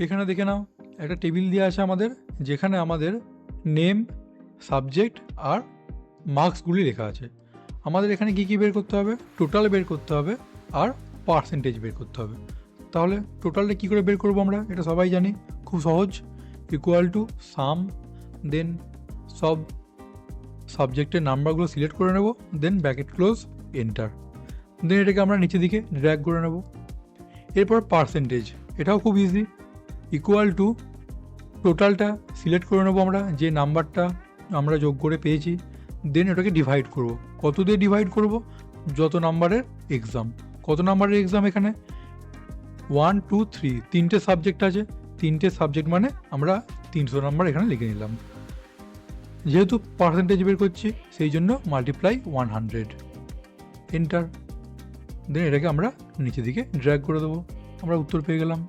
এখানে দেখে নাও একটা টেবিল দেওয়া আছে আমাদের, যেখানে আমাদের নেম, সাবজেক্ট আর মার্কসগুলি লেখা আছে। আমাদের এখানে কী কী বের করতে হবে? টোটাল বের করতে হবে আর পার্সেন্টেজ বের করতে হবে। তাহলে টোটালটা কী করে বের করবো আমরা? এটা সবাই জানি, খুব সহজ। ইকুয়াল টু সাম, দেন সব সাবজেক্টের নাম্বারগুলো সিলেক্ট করে নেব, দেন ব্র্যাকেট ক্লোজ, এন্টার। দেন এটাকে আমরা নিচের দিকে ড্র্যাগ করে নেব। এরপর পার্সেন্টেজ, এটাও খুব ইজি। ইকুয়াল টু টোটালটা সিলেক্ট করে নেবো আমরা, যে নাম্বারটা আমরা যোগ করে পেয়েছি, দেন ওটাকে ডিভাইড করব। কত দিয়ে ডিভাইড করব? যত নাম্বারের এক্সাম। কত নাম্বারের এক্সাম? এখানে 1, 2, 3 তিনটে সাবজেক্ট আছে, তিনটে সাবজেক্ট মানে আমরা 300 নাম্বার এখানে লিখে নিলাম। যেহেতু পার্সেন্টেজ বের করছি সেই জন্য মাল্টিপ্লাই 100, এন্টার। দেন এটাকে আমরা নিচের দিকে ড্র্যাগ করে দেবো, আমরা উত্তর পেয়ে গেলাম।